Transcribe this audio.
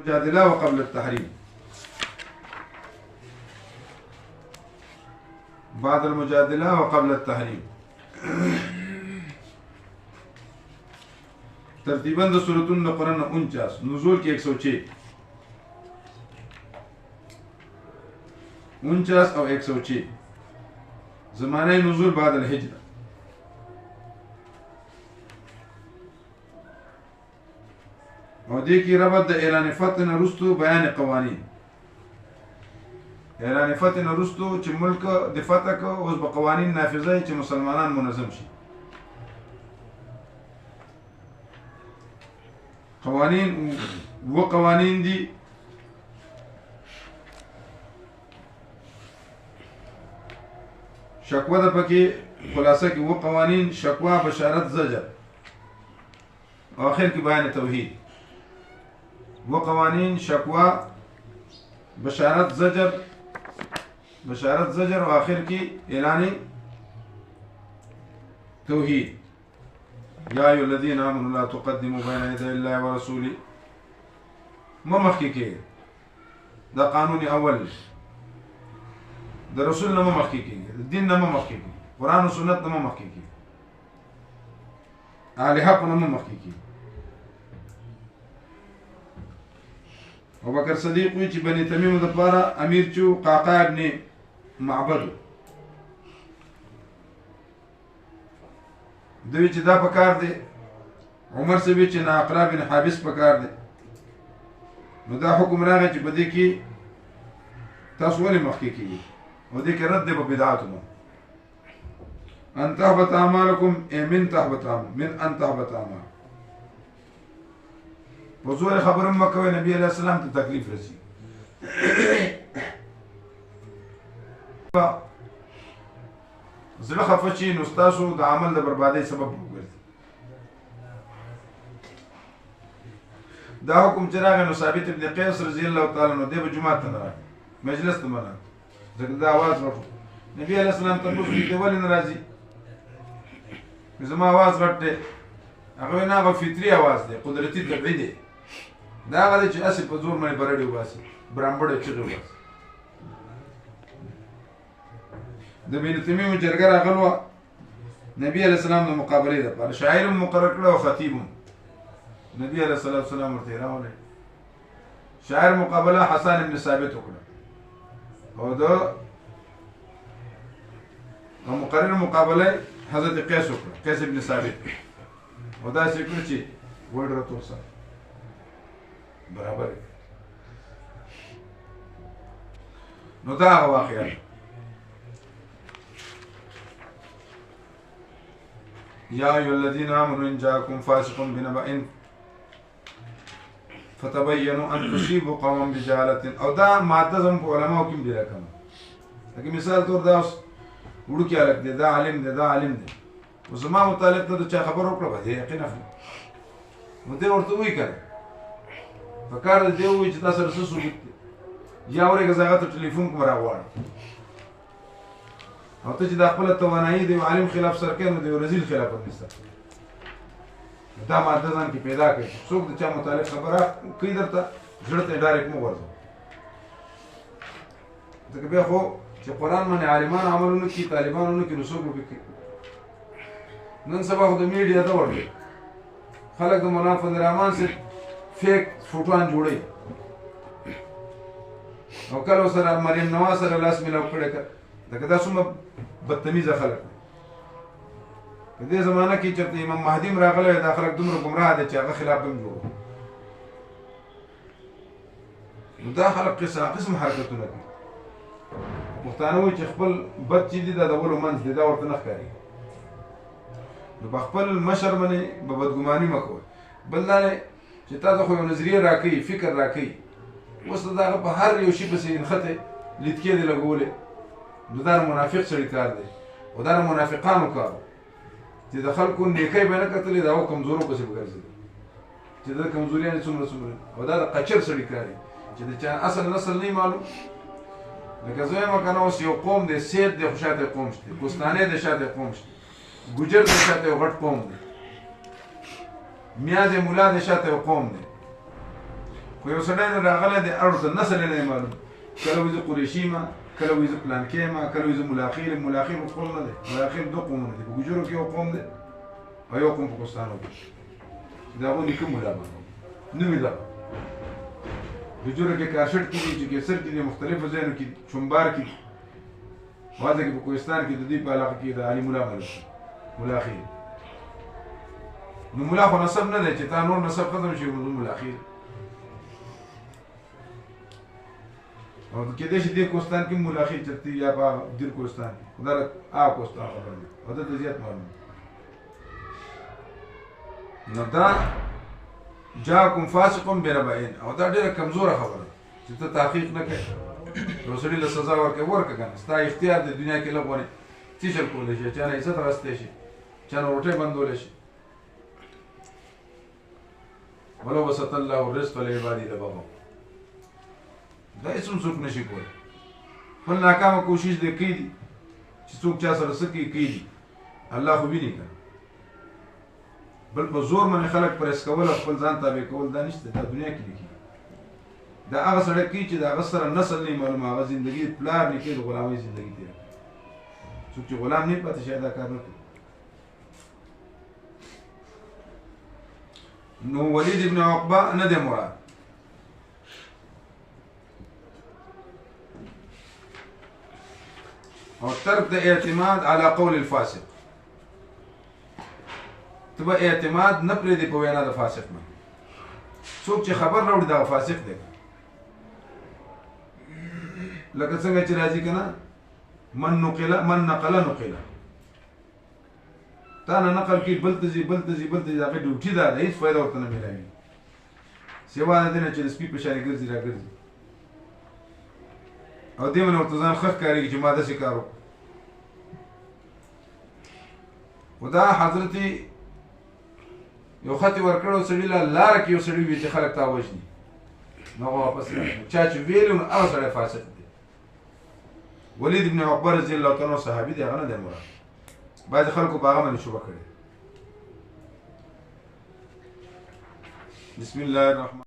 المجادلة وقبل التحريم. بعد المجادلة وقبل التحريم. ترتیباً د سورتونو د قرآن 49 نزول کې 106 49 او 106 زمانه نزول بعد الهجرة. او دې کې ربط د اعلان فتح نه وروسته بیان قوانین. اعلان فتح نه وروسته چې ملک د فتح کو اوس به قوانین نافذه چې مسلمانان منظم شي. قوانین و قوانین دي شکوه ده پکې خلاصه کې و قوانین شکوه بشارت زجر او آخر کې بیان توحید. و قوانین شکوه بشارت زجر و آخر کی اعلان توحید. یا ایها الذین آمنوا لا تقدموا بین یدی الله ورسوله. ما مخکې کې دا قانون اول د رسول نه مخکې کې د دین نه مخکې کې قرآن او سنت نه مخکې کې اهل حق نه مخکې کې. ابوبکر صدیق وی چې بني تمیم د پاره امیر چو قعقاع ابن معبد دوی چې دا پکار دی. عمر سے وی چې ناقلا بن حابس پکار دی. نو دا حکم راغی چې بده کې تاسو ولې مخکې کیږي او دې کې رد په بدعاتونو. ان تهبط اعمالکم من تهبط من ان تهبط اعمال. وزور خبرم مکوي نبی علیہ السلام ته تکلیف رسی. زړه خفه شي نو ستاسو د عمل د بربادۍ سبب وګرځي. دا حکم چې راغی نو ثابت ابن قیس رضی الله تعالی عنہ د جمعه ته راغی مجلس ته مراد ځکه دا आवाज ورکړ. نبی علیہ السلام ته پوښتنه کوي ولې ناراضي؟ زما आवाज ورته هغه نه غو فطری आवाज دی قدرتی طبيعي دی. دا غلی چې اسی په زور باندې برړې وباسي برامبړې چغې وباسي. د بن تمیم جرګه راغلوه نبی علیہ السلام د مقابلې لپاره شاعر مقرر کړ او خطیب نبی علیہ السلام ورته راولې. شاعر مقابله حسن بن ثابت وکړه او د مقرر مقابله حضرت قیس وکړه قیس ابن ثابت او دا چې کړ چې وړه توسه برابر. نو دا واقعا یا ایها الذین آمنوا ان جاءکم فاسق بنبأ فتبینوا ان تصیبوا قوما بجهالة. او دا ماده زم په علماء کې دی راکم. لکه مثال تور دا وړو کې الګ دی دا عالم دی دا عالم دی او زما متعلق ته چا خبر وکړه به یقینا نو دې ورته وی کړ فکر دې وی چې تاسو سره څه یا اورګه زغه ته ټلیفون کوم راوړ او ته چې د خپل توانایي دی عالم خلاف سر کې نو دی رزیل خلاف نشته. دا ماده ځان کې پیدا کړي څوک د چا متعلق خبره کوي درته ځړ ته ډایرکټ مو ورځو. ځکه بیا خو چې قرآن باندې عالمان عملونه کوي طالبانونه کوي نو څوک به کوي. نن سبا خو د میډیا ته ورغلي خلک د مولانا فضل الرحمن سره فیک فوټوان جوړي او کله سره مریم نواز سره لاس ملاو کړی دغه دا څومره بدتمیزه خلک په دې زمانہ کې چې امام مهدی راغلی دا خلک دومره ګمراه دي چې هغه خلاف هم جوړ. نو دا خلک قسم حرکتونه کوي. پښتانه وایي چې خپل بد چې دي دا د ولو منځ دی دا ورته نه ښکاري. نو په خپل مشر باندې به بدګماني مه کوئ. بل دا دی چې تاسو خو یو نظریه راکوي فکر راکوي اوس د هغه په هر یو شي پسې نښتې لیدکې دې لګولې نو دا منافق سړي کار دی او دا منافقانو کار چې د خلکو نیکۍ به نه کتلې دا او کمزورو پسې به ګرځېدل چې د کمزوریانې څومره او دا د قچر سړي کار دی چې د چا اصل نسل نه معلوم. لکه زه وایم که نه اوس یو قوم دی سید دی خو شاته قوم شته کوستانۍ دی شاته قوم شته ګوجر دی شاته یو غټ قوم دی میا دی ملا دی شاته یو قوم دی خو یو سړی راغلی دی اړو ته نسل نه معلوم، کله وایي زه قریشي ما، کله وایي زه پلانکی ما، کله وایي زه ملاخیل یم. ملاخیل خپل نه دی، ملاخیل دوه قومونه دي، په ګوجرو کې یو قوم دی او یو قوم په کوستانو کې. د هغو نیکه ملا به نوم یې دغه ګوجرو کې کاشټ کې دي، چې کیسر کې دي، مختلفو ځایونو کې چمبار کې دي، واده کې په کوهستان کې د دوی په علاقه کې د علي ملا ملاخیل. نو ملا خو نسب نه دی چې تا نور نسب ختم شي ملاخیل. او کېدای شي دې کوهستان کې ملاخیل چرته یا په دیر کوهستان کې خو دا هغه کوهستان خبره ده او دلته زیات معلوم. نو دا جاءکم فاسق بنبأ، او دا ډېره کمزوره خبره چې ته تحقیق نه کوې، یو سړي له سزا ورکړه که نه، ستا اختیار دی دنیا کې لږ ونې څه شل کولی شي، چا نه عزت اخیستی شي، چا نه روټۍ بندولی شي. ولو بسط الله الرزق لعباده لبغوا، دا هېڅ هم څوک نشي کولی. خپل ناکامه کوشش دی کوي دي چې څوک چا سره څه کوي کوي دي، الله خو ویني که بل په زور باندې خلک پریس کول او خپل ځان تابع کول دا نشته، دا دنیا کې لیکي. دا هغه سړی کوي چې د هغه سره نسل نه معلوم، هغه زندګي پلار نیکه د غلامۍ زندګي تېره کړې. څوک چې غلام نه پاتې شي دا کار نه کوي. نو ولید ابن عقبه نه دی مراد. او ترک د اعتماد على قول الفاسق، ته به اعتماد نه پرېږدې په وینا د فاسق باندې. څوک چې خبر راوړي دغه فاسق دی. لکه څنګه چې راځي که نه من نقله نقله، تا نه نقل کوي بل ته ځي بل ته ځي بل ته ځي، هغې ډیوټي دا ده، هېڅ فایده ورته نه میلاوي سوا د دې نه چې د سپي په شانې ګرځي را ګرځي او دې باندې ورته ځان ښه ښکارېږي چې ما داسې کار وکړو. خو دا حضرت یو خط یې ورکړی سړي له لاره کې یو سړي وي چې خلک تا وژني، نو هغه واپس راغی. چا چې ویلي نو هغه سړی فاسق دی. ولید ابن عقبه رضی الله تعالی عنه صحابي دی، هغه نه دی مراد. بعضې خلکو په هغه باندې شبه کړې. بسم الله الرحمن